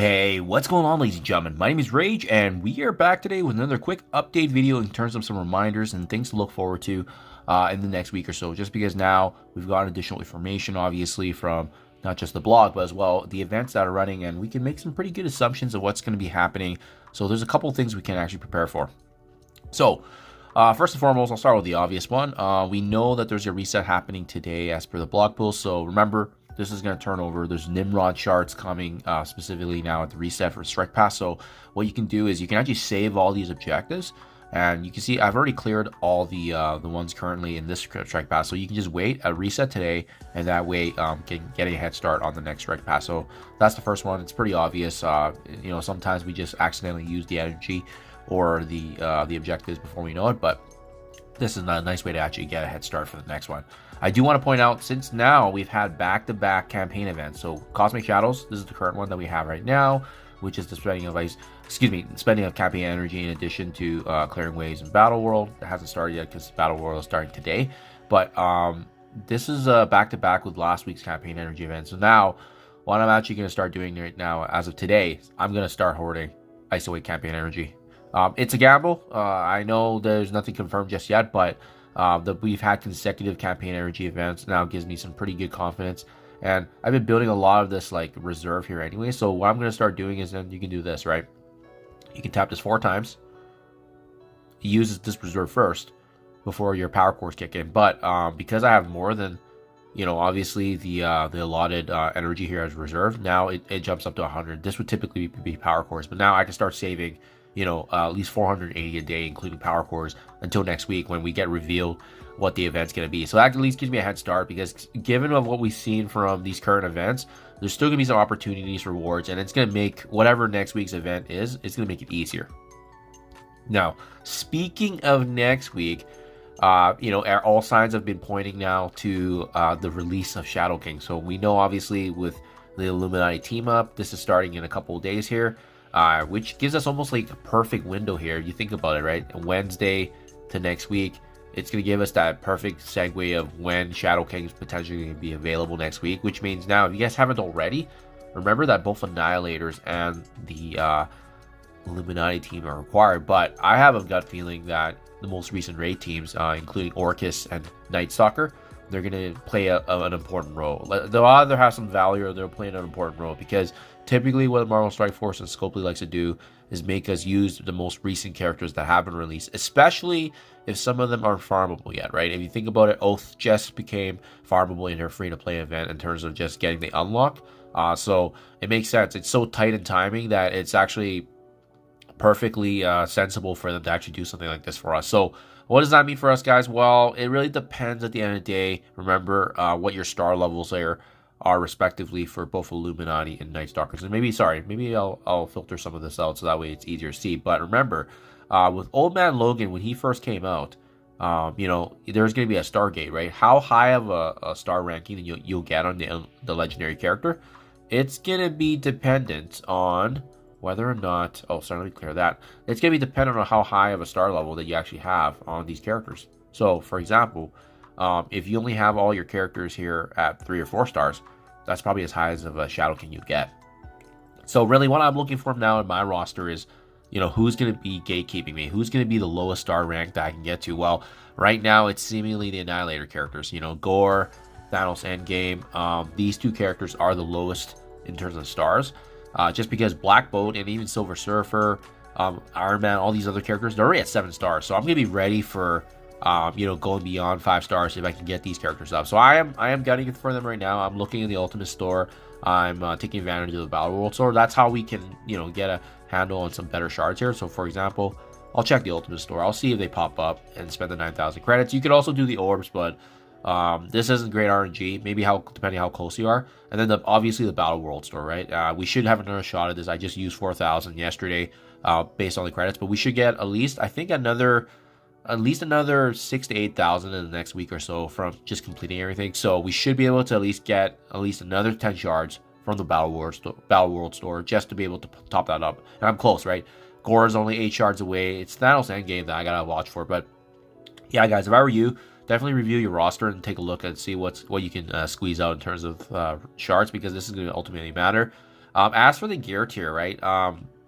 Hey, what's going on, ladies and gentlemen? My name is Rage, and we are back today with another quick update video in terms of some reminders and things to look forward to in the next week or so. Just because now we've got additional information, obviously, from not just the blog, but as well the events that are running, and we can make some pretty good assumptions of what's going to be happening. So there's a couple of things we can actually prepare for. So first and foremost, I'll start with the obvious one. We know that there's a reset happening today as per the blog post. So remember, this is going to turn over. There's Nimrod shards coming specifically now at the reset for Strike Pass. So what you can do is you can actually save all these objectives. And you can see I've already cleared all the ones currently in this Strike Pass. So you can just wait a reset today, and that way can get a head start on the next Strike Pass. So that's the first one. It's pretty obvious. You know, sometimes we just accidentally use the energy or the objectives before we know it, but this is a nice way to actually get a head start for the next one. I do want to point out, since now we've had back-to-back campaign events. So Cosmic Shadows, this is the current one that we have right now, which is the spending of campaign energy in addition to clearing waves in Battleworld. It hasn't started yet because Battleworld is starting today. But this is back-to-back with last week's campaign energy event. So now, what I'm actually going to start doing right now, as of today, I'm going to start hoarding ISO 8 campaign energy. It's a gamble. I know there's nothing confirmed just yet, but we've had consecutive campaign energy events now gives me some pretty good confidence. And I've been building a lot of this like reserve here anyway. So what I'm going to start doing is, then you can do this, right? You can tap this 4 times. Use this reserve first before your power cores kick in. But because I have more than, you know, obviously the allotted energy here as reserve, now it jumps up to 100. This would typically be power cores, but now I can start saving, you know, at least 480 a day, including power cores, until next week when we get revealed what the event's going to be. So that at least gives me a head start, because given of what we've seen from these current events, there's still going to be some opportunities, rewards, and it's going to make whatever next week's event is, it's going to make it easier. Now, speaking of next week, you know, all signs have been pointing now to the release of Shadow King. So we know, obviously, with the Illuminati team up, this is starting in a couple of days here. Which gives us almost like a perfect window here. You think about it, right? Wednesday to next week, it's going to give us that perfect segue of when Shadow King is potentially going to be available next week, which means now, if you guys haven't already, remember that both Annihilators and the Illuminati team are required. But I have a gut feeling that the most recent raid teams, including Orcus and Night Stalker, they're going to play an important role. They'll either have some value or they'll play an important role, because typically what Marvel Strike Force and Scopely likes to do is make us use the most recent characters that have been released, especially if some of them aren't farmable yet, right? If you think about it, Oath just became farmable in her free-to-play event in terms of just getting the unlock. So it makes sense. It's so tight in timing that it's actually perfectly sensible for them to actually do something like this for us. So what does that mean for us, guys? Well, it really depends at the end of the day. Remember what your star levels are respectively for both Illuminati and Night Stalkers. And maybe I'll filter some of this out so that way it's easier to see. But remember, with Old Man Logan, when he first came out, you know, there's going to be a star gate, right? How high of a star ranking you'll get on the legendary character, it's going to be dependent on whether or not, let me clear that. It's going to be dependent on how high of a star level that you actually have on these characters. So, for example, if you only have all your characters here at 3 or 4 stars, that's probably as high as of a Shadow King you get. So really what I'm looking for now in my roster is, you know, who's going to be gatekeeping me? Who's going to be the lowest star rank that I can get to? Well, right now it's seemingly the Annihilator characters. You know, Gore, Thanos Endgame. These 2 characters are the lowest in terms of stars. Just because Black Bolt and even Silver Surfer, Iron Man, all these other characters, they're already at 7 stars. So I'm going to be ready for you know, going beyond 5 stars if I can get these characters up. So I am gunning for them right now. I'm looking in the Ultimate Store. I'm taking advantage of the Battleworld Store. That's how we can, you know, get a handle on some better shards here. So for example, I'll check the Ultimate Store. I'll see if they pop up and spend the 9,000 credits. You could also do the orbs, but this isn't great RNG. Maybe depending how close you are. And then obviously the Battleworld Store, right? We should have another shot at this. I just used 4,000 yesterday based on the credits, but we should get at least, I think, another 6,000 to 8,000 in the next week or so from just completing everything. So we should be able to at least get another 10 shards from the Battleworld store just to be able to top that up. And I'm close, right? Gore is only 8 shards away. It's Thanos Endgame that I gotta watch for. But yeah, guys, if I were you, definitely review your roster and take a look and see what you can squeeze out in terms of shards, because this is going to ultimately matter. As for the gear tier, right?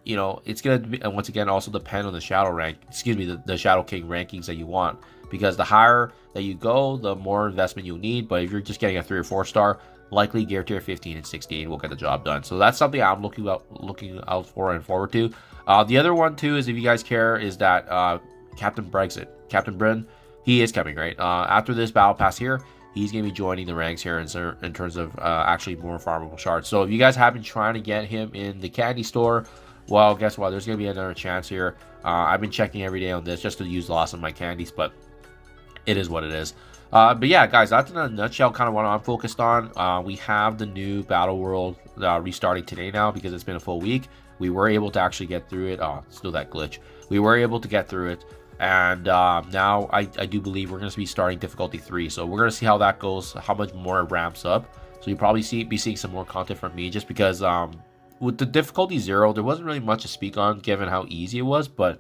You know, it's gonna be, once again also depend on the shadow rank. Excuse me, the Shadow King rankings that you want, because the higher that you go, the more investment you'll need. But if you're just getting a 3 or 4 star, likely gear tier 15 and 16 will get the job done. So that's something I'm looking out for and forward to. The other one too is, if you guys care, is that Captain Bryn, he is coming, right? After this battle pass here, he's going to be joining the ranks here in terms of actually more farmable shards. So if you guys have been trying to get him in the candy store, well, guess what? There's going to be another chance here. I've been checking every day on this just to use the loss of my candies, but it is what it is. But yeah, guys, that's in a nutshell kind of what I'm focused on. We have the new Battleworld restarting today now because it's been a full week. We were able to actually get through it. Oh, still that glitch. We were able to get through it. And now I do believe we're going to be starting difficulty 3. So we're going to see how that goes, how much more it ramps up. So you'll probably be seeing some more content from me, just because with the difficulty 0, there wasn't really much to speak on given how easy it was. But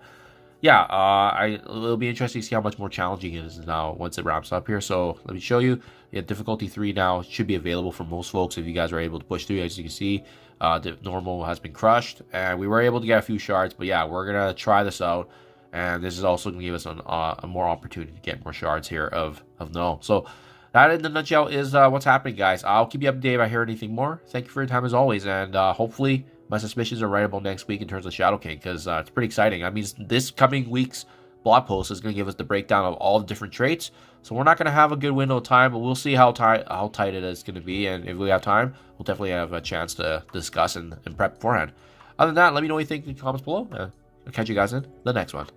yeah, it'll be interesting to see how much more challenging it is now once it ramps up here. So let me show you. Yeah, difficulty 3 now should be available for most folks if you guys are able to push through. As you can see, the normal has been crushed, and we were able to get a few shards. But yeah, we're gonna try this out, and this is also gonna give us a more opportunity to get more shards here of no. So that in the nutshell is what's happening, guys. I'll keep you updated if I hear anything more. Thank you for your time as always, and hopefully my suspicions are right about next week in terms of Shadow King, because it's pretty exciting. I mean, this coming week's blog post is going to give us the breakdown of all the different traits. So we're not going to have a good window of time, but we'll see how tight it is going to be. And if we have time, we'll definitely have a chance to discuss and prep beforehand. Other than that, let me know what you think in the comments below. I'll catch you guys in the next one.